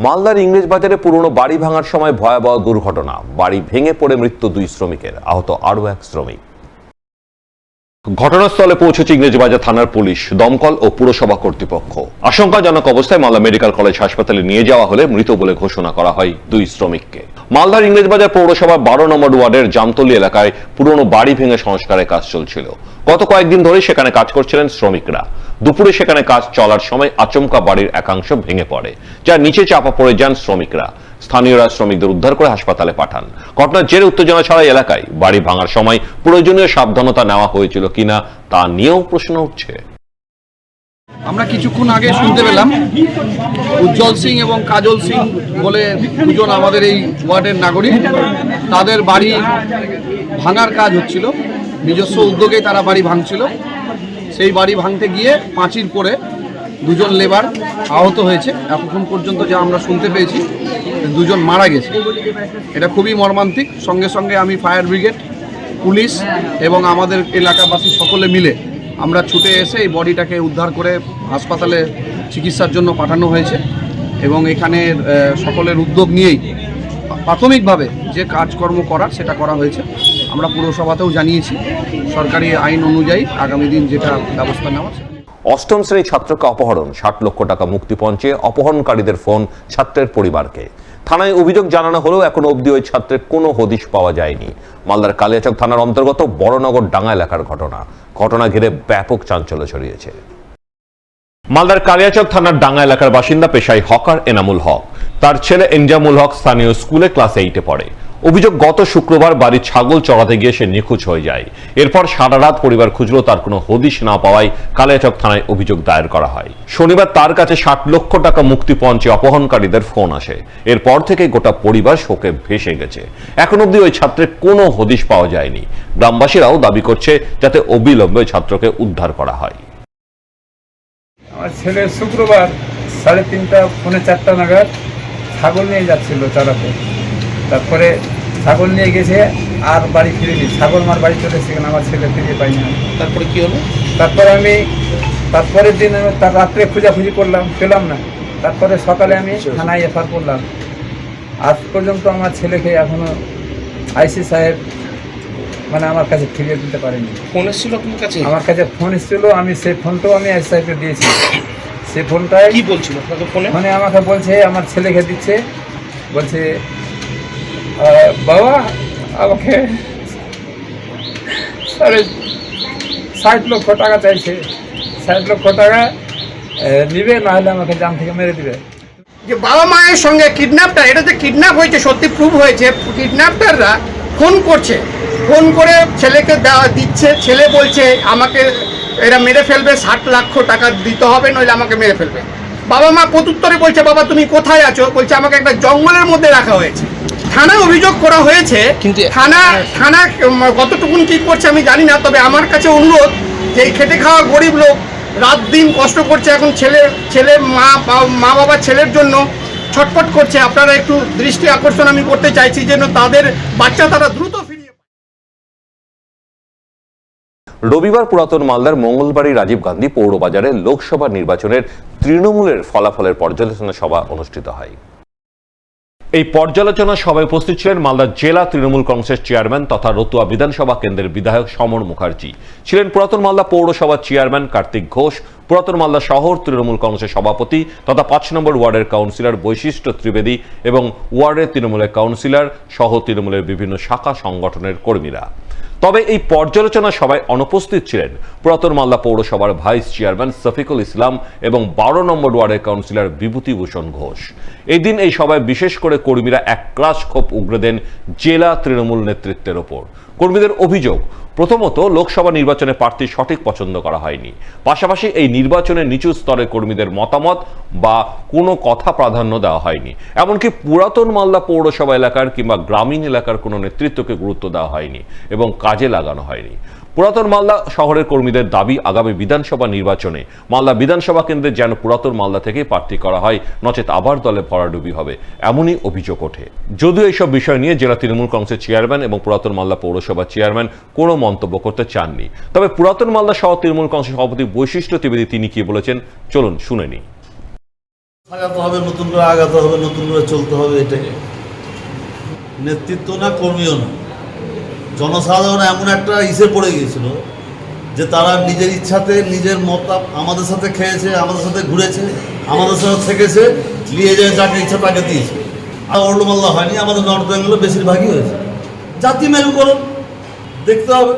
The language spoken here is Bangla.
মালদার ইংরেজ বাজারে পুরনো বাড়ি ভাঙার সময় ভয়াবহ দুর্ঘটনা। বাড়ি ভেঙে পড়ে মৃত্যু 2 শ্রমিকের, আহত আরও 1 শ্রমিক। ঘটনাস্থলে পৌঁছেছে ইংরেজবাজার থানার পুলিশ, দমকল ও পুরসভা কর্তৃপক্ষ। আশঙ্কাজনক অবস্থায় মালদা মেডিকেল কলেজ হাসপাতালে নিয়ে যাওয়া হলে মৃত বলে ঘোষণা করা হয় 2 শ্রমিককে। মালদার ইংরেজবাজার পৌরসভার 12 নম্বর ওয়ার্ডের জামতলী এলাকায় পুরনো বাড়ি ভেঙে সংস্কারের কাজ চলছিল। গত কয়েকদিন ধরে সেখানে কাজ করছিলেন শ্রমিকরা। দুপুরে সেখানে কাজ চলার সময় আচমকা বাড়ির একাংশ ভেঙে পড়ে, যার নিচে চাপা পড়ে যান শ্রমিকরা। স্থানীয়রা শ্রমিকদের উদ্ধার করে হাসপাতালে পাঠান। ঘটনার জেরে উত্তেজনা ছড়ায় এলাকায়। বাড়ি ভাঙার সময় প্রয়োজনীয় সাবধানতা নেওয়া হয়েছিল কিনা তা নিয়েও প্রশ্ন উঠছে। আমরা কিছুক্ষণ আগে শুনতে পেলাম উজ্জ্বল সিং এবং কাজল সিং বলে দুজন আমাদের এই ওয়ার্ডের নাগরিক, তাদের বাড়ি ভাঙার কাজ হচ্ছিল। নিজস্ব উদ্যোগে তারা বাড়ি ভাঙছিল। সেই বাড়ি ভাঙতে গিয়ে পাঁচিল পড়ে 2জন লেবার আহত হয়েছে। এখন পর্যন্ত যা আমরা শুনতে পেয়েছি 2জন মারা গেছে। এটা খুবই মর্মান্তিক। সঙ্গে সঙ্গে আমি ফায়ার ব্রিগেড, পুলিশ এবং আমাদের এলাকাবাসী সকলে মিলে আমরা ছুটে এসে এই বডিটাকে উদ্ধার করে হাসপাতালে চিকিৎসার জন্য পাঠানো হয়েছে। এবং এখানে সকলের উদ্যোগ নিয়েই প্রাথমিকভাবে যে কাজকর্ম করার সেটা করা হয়েছে। আমরা পুরসভাতেও জানিয়েছি সরকারি আইন অনুযায়ী আগামী দিন যেটা ব্যবস্থা নেওয়া। 8ম শ্রেণীর ছাত্রকে অপহরণ, 60 লক্ষ টাকা মুক্তিপঞ্চে অপহরণকারীদের ফোন ছাত্রের পরিবারকে। থানায় অভিযোগ জানানো হলেও এখনো অবধি ওই ছাত্রের কোনো হদিশ পাওয়া যায়নি। মালদার কালিয়াচক থানার অন্তর্গত বড়নগর ডাঙ্গা এলাকার ঘটনা ঘিরে ব্যাপক চাঞ্চল্য ছড়িয়েছে। মালদার কালিয়াচক থানার ডাঙ্গা এলাকার বাসিন্দা পেশায় হকার এনামুল হক। তার ছেলে এনজামুল হক স্থানীয় স্কুলে ক্লাস 8-এ পড়ে। অভিযোগ, গত শুক্রবার বাড়ির ছাগল চড়াতে গিয়ে সে নিখোঁজ হয়ে যায়। এরপর সারা রাত পরিবার খুঁজলেও তার কোনো হদিশ না পাওয়ায় কালিয়াচক থানায় অভিযোগ দায়ের করা হয়। শনিবার তার কাছে 60 লক্ষ টাকা মুক্তিপঞ্চে অপহরণকারীদের ফোন আসে। এরপর থেকে গোটা পরিবার শোকে ভেসে গেছে। এখন অবধি ওই ছাত্রের কোনো হদিশ পাওয়া যায়নি। গ্রামবাসীরাও দাবি করছে যাতে অবিলম্বে ছাত্রকে উদ্ধার করা হয়। আমার ছেলে শুক্রবার 3:30 পৌনে 4টা নাগাদ ছাগল নিয়ে যাচ্ছিল চড়াতে। তারপরে ছাগল নিয়ে গেছে, আর বাড়ি ফিরেনি। ছাগল মার বাড়ি চলে সেখানে আমার ছেলে ফিরে পাইনি। তারপরে কি হলো? তারপরে আমি তারপরের দিন তার রাত্রে খোঁজাখুঁজি করলাম, পেলাম না। তারপরে সকালে আমি থানায় এফআইআর করলাম। আজ পর্যন্ত আমার ছেলেকে এখনো আইসি সাহেব আমার কাছে ফিরিয়ে দিতে পারেনি। ফোন এসেছিল আপনার কাছে? আমার কাছে ফোন এসেছিল, আমি সেই ফোনটাও আমি আইসি সাহেবকে দিয়েছি। সেই ফোনটায় কি বলছিল আপনাকে ফোনে? আমাকে বলছে আমার ছেলেকে দিচ্ছে, বলছে বাবা আমাকে 60 লক্ষ টাকা চাইছে। 60 লক্ষ টাকা নিবে, না হলে আমাকে জাম থেকে মেরে দিবে। যে বাবা মায়ের সঙ্গে কিডন্যাপটা, এটা যে কিডন্যাপ হয়েছে সত্যি প্রুভ হয়েছে। কিডন্যাপাররা ফোন করছে, ফোন করে ছেলেকে দিচ্ছে। ছেলে বলছে আমাকে এরা মেরে ফেলবে, 60 লক্ষ টাকা দিতে হবে, নইলে আমাকে মেরে ফেলবে। বাবা মা প্রত্যুত্তরে বলছে বাবা তুমি কোথায় আছো? বলছে আমাকে একটা জঙ্গলের মধ্যে রাখা হয়েছে। থানায় অভিযোগ করা হয়েছে, কিন্তু থানা কতটুকুন কি করছে আমি জানি না। তবে আমার কাছে অনুরোধ যে এই খেটে খাওয়া গরিব লোক রাত দিন কষ্ট করছে, এখন ছেলে মা বাবা ছেলের জন্য ছটফট করছে। আপনারা একটু দৃষ্টি আকর্ষণ আমি করতে চাইছি যেন তাদের বাচ্চা তারা দ্রুত ফিরিয়ে। রবিবার পুরাতন মালদার মঙ্গলবাড়ি রাজীব গান্ধী পৌরবাজারে লোকসভা নির্বাচনের তৃণমূলের ফলাফলের পর্যালোচনা সভা অনুষ্ঠিত হয়। এই পর্যালোচনা সভায় উপস্থিত ছিলেন মালদা জেলা তৃণমূল কংগ্রেসের চেয়ারম্যান তথা রতুয়া বিধানসভা কেন্দ্রের বিধায়ক সমর মুখার্জি, ছিলেন পুরাতন মালদা পৌরসভার চেয়ারম্যান কার্তিক ঘোষ, পুরাতন মালদা শহর তৃণমূল কংগ্রেসের সভাপতি তথা 5 নম্বর ওয়ার্ডের কাউন্সিলর বৈশিষ্ট্য ত্রিবেদী এবং ওয়ার্ডের তৃণমূলের কাউন্সিলর সহ তৃণমূলের বিভিন্ন শাখা সংগঠনের কর্মীরা। তবে এই পর্যালোচনা সভায় অনুপস্থিত ছিলেন পুরাতন মালদা পৌরসভার ভাইস চেয়ারম্যান শফিকুল ইসলাম এবং 12 নম্বর ওয়ার্ডের কাউন্সিলর বিভূতিভূষণ ঘোষ। এই দিন এই সভায় বিশেষ করে কর্মীরা এক ক্লাস ক্ষোভ উগরে দেন জেলা তৃণমূল নেতৃত্বের ওপর। কর্মীদের অভিযোগ, প্রথমত লোকসভা নির্বাচনে প্রার্থী সঠিক পছন্দ করা হয়নি। পাশাপাশি এই নির্বাচনে নিচু স্তরে কর্মীদের মতামত বা কোনো কথা প্রাধান্য দেওয়া হয়নি। এমনকি পুরাতন মালদা পৌরসভা এলাকার কিংবা গ্রামীণ এলাকার কোনো নেতৃত্বকে গুরুত্ব দেওয়া হয়নি এবং কাজে লাগানো হয়নি। পুরাতন মালদা শহরের কর্মীদের দাবি, আগামী বিধানসভা নির্বাচনে মালদা বিধানসভা কেন্দ্রে যেন পুরাতন মালদা থেকেই প্রার্থী করা হয়, নচেত আবার দলে ভরাডুবি হবে, এমনই অভিযোগ ওঠে। যদিও এইসব বিষয় নিয়ে জেলা তৃণমূল কংগ্রেসের চেয়ারম্যান এবং পুরাতন মালদা পৌরসভার চেয়ারম্যান কোনো মন্তব্য করতে চাননি। তবে পুরাতন মালদা শহর তৃণমূল কংগ্রেসের সভাপতি বৈশিষ্ট্য ত্রিবেদী তিনি কি বলেছেন চলুন শুনে নিই। আগাতে হবে, নতুন করে আগাতে হবে, নতুন করে চলতে হবে, এটাই। নেতৃত্ব না, কর্মীও না, জনসাধারণ এমন একটা ইসে পড়ে গিয়েছিল যে তারা নিজের ইচ্ছাতে নিজের মত আমাদের সাথে খেয়েছে, আমাদের সাথে ঘুরেছে, আমাদের সাথে থেকেছে, নিয়ে যায় যাকে ইচ্ছা তাকে দিয়েছে। আর অল্লমাল্লা হয়নি, আমাদের নর্থ বেঙ্গলে বেশিরভাগই হয়েছে। জাতি মেরুকরণ দেখতে হবে।